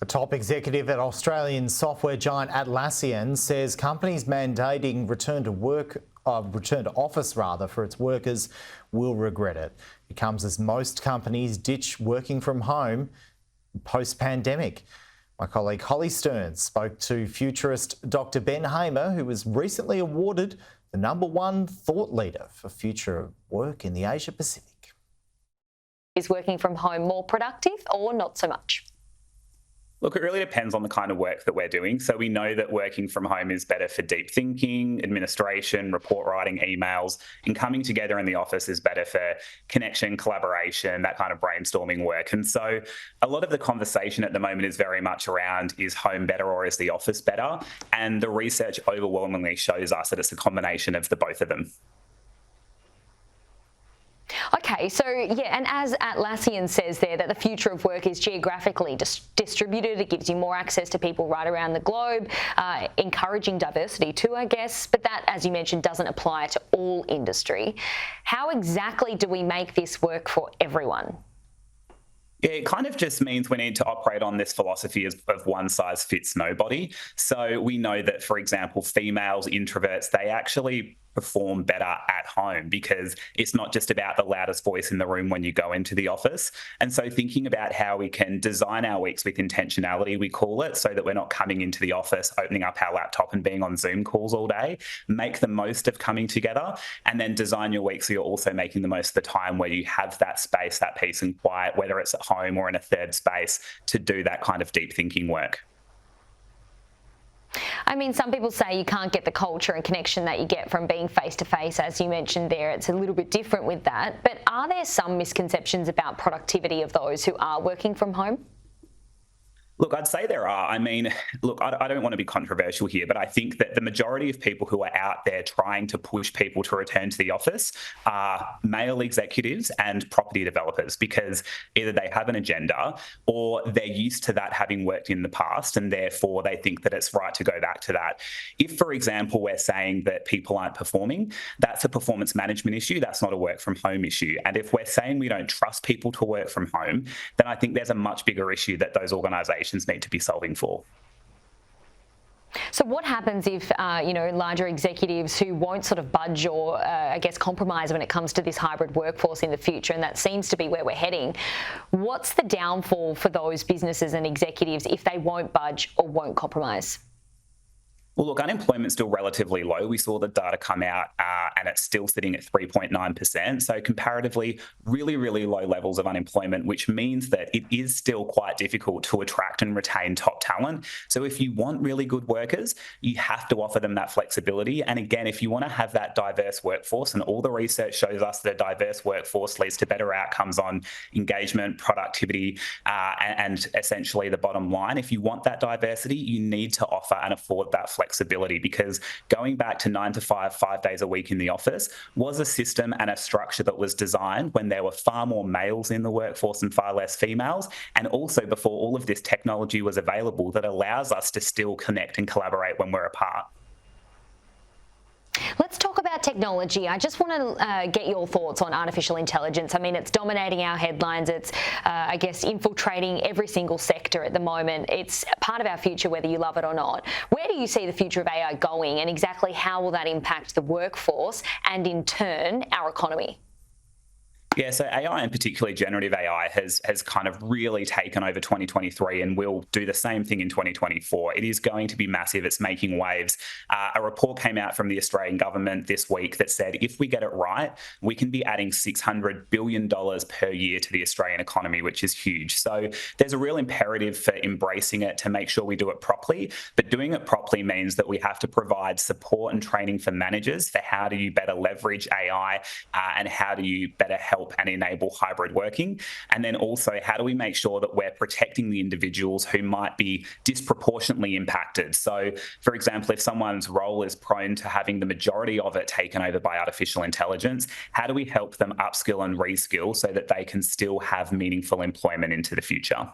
A top executive at Australian software giant Atlassian says companies mandating return to office for its workers will regret it. It comes as most companies ditch working from home post-pandemic. My colleague Holly Stearns spoke to futurist Dr. Ben Hamer, who was recently awarded the #1 thought leader for future work in the Asia Pacific. Is working from home more productive or not so much? Look, it really depends on the kind of work that we're doing. So we know that working from home is better for deep thinking, administration, report writing, emails, and coming together in the office is better for connection, collaboration, that kind of brainstorming work. And so a lot of the conversation at the moment is very much around, is home better or is the office better? And the research overwhelmingly shows us that it's a combination of the both of them. Okay, so yeah, and as Atlassian says there, that the future of work is geographically distributed. It gives you more access to people right around the globe, encouraging diversity too, I guess. But that, as you mentioned, doesn't apply to all industry. How exactly do we make this work for everyone? Yeah, it kind of just means we need to operate on this philosophy of one size fits nobody. So we know that, for example, females, introverts, they actually perform better at home because it's not just about the loudest voice in the room when you go into the office. And so thinking about how we can design our weeks with intentionality, we call it, so that we're not coming into the office, opening up our laptop and being on Zoom calls all day, make the most of coming together, and then design your week so you're also making the most of the time where you have that space, that peace and quiet, whether it's at home or in a third space, to do that kind of deep thinking work. I mean, some people say you can't get the culture and connection that you get from being face-to-face, as you mentioned there. It's a little bit different with that. But are there some misconceptions about productivity of those who are working from home? Look, I'd say there are. I mean, look, I don't want to be controversial here, but I think that the majority of people who are out there trying to push people to return to the office are male executives and property developers, because either they have an agenda or they're used to that having worked in the past, and therefore they think that it's right to go back to that. If, for example, we're saying that people aren't performing, that's a performance management issue. That's not a work from home issue. And if we're saying we don't trust people to work from home, then I think there's a much bigger issue that those organisations need to be solving for. So what happens if, larger executives who won't sort of budge or, compromise when it comes to this hybrid workforce in the future, and that seems to be where we're heading? What's the downfall for those businesses and executives if they won't budge or won't compromise? Well, look, unemployment's still relatively low. We saw the data come out and it's still sitting at 3.9%. So comparatively, really, really low levels of unemployment, which means that it is still quite difficult to attract and retain top talent. So if you want really good workers, you have to offer them that flexibility. And again, if you want to have that diverse workforce, and all the research shows us that a diverse workforce leads to better outcomes on engagement, productivity, and essentially the bottom line, if you want that diversity, you need to offer and afford that flexibility, because going back to 9 to 5, 5 days a week in the office was a system and a structure that was designed when there were far more males in the workforce and far less females, and also before all of this technology was available that allows us to still connect and collaborate when we're apart. Let's talk about technology. I just want to get your thoughts on artificial intelligence. I mean, it's dominating our headlines. It's, infiltrating every single sector at the moment. It's part of our future, whether you love it or not. Where do you see the future of AI going, and exactly how will that impact the workforce and, in turn, our economy? Yeah, so AI, and particularly generative AI, has kind of really taken over 2023 and will do the same thing in 2024. It is going to be massive. It's making waves. A report came out from the Australian government this week that said if we get it right, we can be adding $600 billion per year to the Australian economy, which is huge. So there's a real imperative for embracing it to make sure we do it properly. But doing it properly means that we have to provide support and training for managers for how do you better leverage AI and how do you better help and enable hybrid working. And then also, how do we make sure that we're protecting the individuals who might be disproportionately impacted? So, for example, if someone's role is prone to having the majority of it taken over by artificial intelligence, how do we help them upskill and reskill so that they can still have meaningful employment into the future?